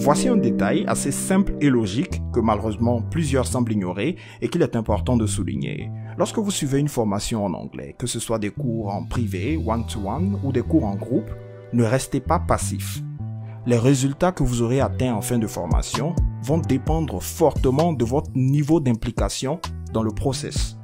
Voici un détail assez simple et logique que malheureusement plusieurs semblent ignorer et qu'il est important de souligner. Lorsque vous suivez une formation en anglais, que ce soit des cours en privé, one-to-one ou des cours en groupe, ne restez pas passif. Les résultats que vous aurez atteints en fin de formation vont dépendre fortement de votre niveau d'implication dans le process.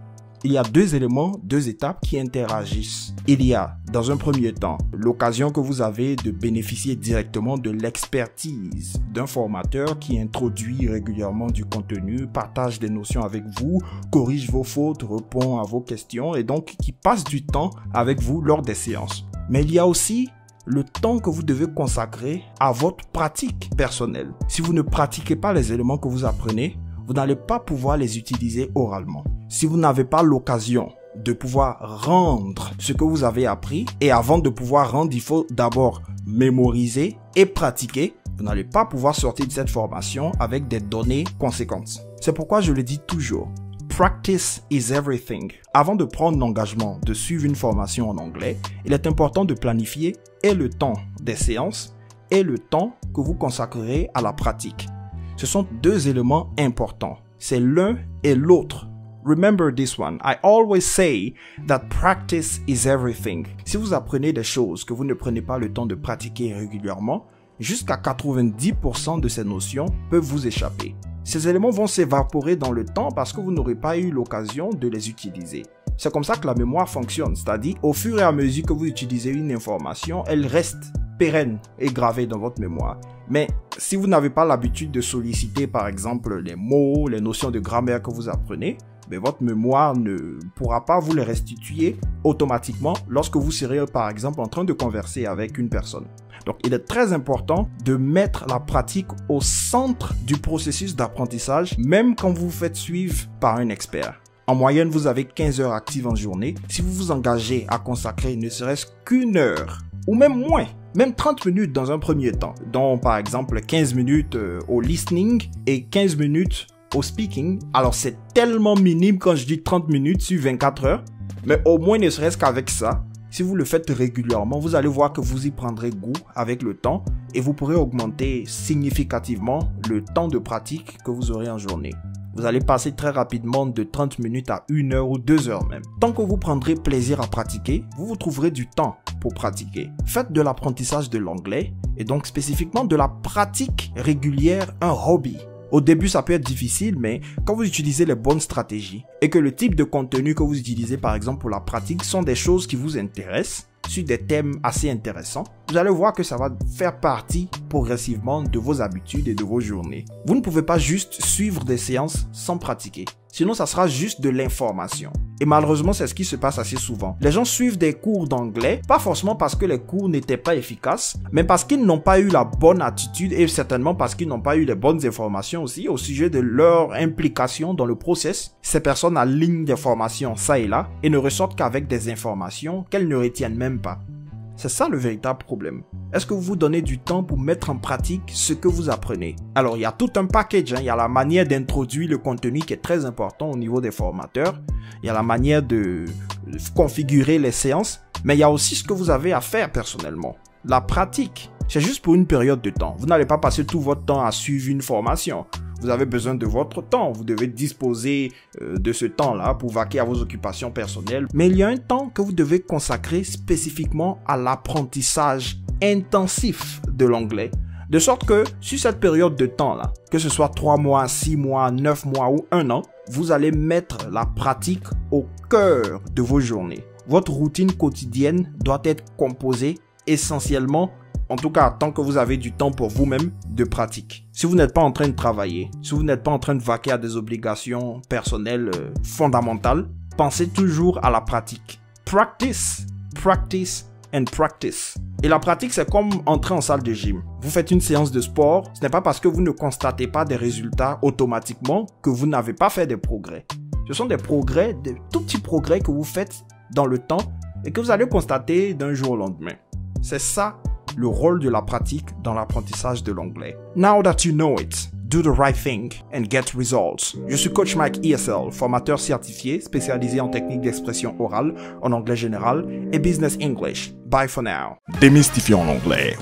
Il y a deux éléments, deux étapes qui interagissent. Il y a, dans un premier temps, l'occasion que vous avez de bénéficier directement de l'expertise d'un formateur qui introduit régulièrement du contenu, partage des notions avec vous, corrige vos fautes, répond à vos questions et donc qui passe du temps avec vous lors des séances. Mais il y a aussi le temps que vous devez consacrer à votre pratique personnelle. Si vous ne pratiquez pas les éléments que vous apprenez, vous n'allez pas pouvoir les utiliser oralement. Si vous n'avez pas l'occasion de pouvoir rendre ce que vous avez appris, et avant de pouvoir rendre, il faut d'abord mémoriser et pratiquer, vous n'allez pas pouvoir sortir de cette formation avec des données conséquentes. C'est pourquoi je le dis toujours. Practice is everything. Avant de prendre l'engagement de suivre une formation en anglais, il est important de planifier et le temps des séances et le temps que vous consacrerez à la pratique. Ce sont deux éléments importants. C'est l'un et l'autre. Remember this one. I always say that practice is everything. Si vous apprenez des choses que vous ne prenez pas le temps de pratiquer régulièrement, jusqu'à 90% de ces notions peuvent vous échapper. Ces éléments vont s'évaporer dans le temps parce que vous n'aurez pas eu l'occasion de les utiliser. C'est comme ça que la mémoire fonctionne, c'est-à-dire au fur et à mesure que vous utilisez une information, elle reste pérenne et gravée dans votre mémoire. Mais si vous n'avez pas l'habitude de solliciter par exemple les mots, les notions de grammaire que vous apprenez, votre mémoire ne pourra pas vous les restituer automatiquement lorsque vous serez par exemple en train de converser avec une personne. Donc il est très important de mettre la pratique au centre du processus d'apprentissage, même quand vous vous faites suivre par un expert. En moyenne, vous avez 15 heures actives en journée. Si vous vous engagez à consacrer ne serait-ce qu'une heure, ou même moins, même 30 minutes dans un premier temps, dont par exemple 15 minutes au listening et 15 minutes au speaking, alors c'est tellement minime quand je dis 30 minutes sur 24 heures, mais au moins ne serait-ce qu'avec ça, si vous le faites régulièrement, vous allez voir que vous y prendrez goût avec le temps et vous pourrez augmenter significativement le temps de pratique que vous aurez en journée. Vous allez passer très rapidement de 30 minutes à 1 heure ou 2 heures même. Tant que vous prendrez plaisir à pratiquer, vous trouverez du temps pour pratiquer. Faites de l'apprentissage de l'anglais et donc spécifiquement de la pratique régulière un hobby. Au début, ça peut être difficile, mais quand vous utilisez les bonnes stratégies et que le type de contenu que vous utilisez par exemple pour la pratique sont des choses qui vous intéressent, sur des thèmes assez intéressants, vous allez voir que ça va faire partie progressivement de vos habitudes et de vos journées. Vous ne pouvez pas juste suivre des séances sans pratiquer. Sinon, ça sera juste de l'information. Et malheureusement, c'est ce qui se passe assez souvent. Les gens suivent des cours d'anglais, pas forcément parce que les cours n'étaient pas efficaces, mais parce qu'ils n'ont pas eu la bonne attitude et certainement parce qu'ils n'ont pas eu les bonnes informations aussi au sujet de leur implication dans le process. Ces personnes alignent des formations ça et là et ne ressortent qu'avec des informations qu'elles ne retiennent même pas. C'est ça le véritable problème. Est-ce que vous vous donnez du temps pour mettre en pratique ce que vous apprenez? Alors, il y a tout un package. Il y a la manière d'introduire le contenu qui est très important au niveau des formateurs. Il y a la manière de configurer les séances. Mais il y a aussi ce que vous avez à faire personnellement. La pratique, c'est juste pour une période de temps. Vous n'allez pas passer tout votre temps à suivre une formation. Vous avez besoin de votre temps. Vous devez disposer de ce temps-là pour vaquer à vos occupations personnelles. Mais il y a un temps que vous devez consacrer spécifiquement à l'apprentissage intensif de l'anglais. De sorte que sur cette période de temps-là, que ce soit 3 mois, 6 mois, 9 mois ou 1 an, vous allez mettre la pratique au cœur de vos journées. Votre routine quotidienne doit être composée essentiellement, en tout cas tant que vous avez du temps pour vous-même, de pratique. Si vous n'êtes pas en train de travailler, si vous n'êtes pas en train de vaquer à des obligations personnelles fondamentales, pensez toujours à la pratique. Practice, practice and practice. Et la pratique, c'est comme entrer en salle de gym. Vous faites une séance de sport, ce n'est pas parce que vous ne constatez pas des résultats automatiquement que vous n'avez pas fait des progrès. Ce sont des progrès, des tout petits progrès que vous faites dans le temps et que vous allez constater d'un jour au lendemain. C'est ça le rôle de la pratique dans l'apprentissage de l'anglais. Now that you know it, do the right thing and get results. Je suis Coach Mike ESL, formateur certifié spécialisé en technique d'expression orale, en anglais général et business English. Bye for now. Démystifions l'anglais.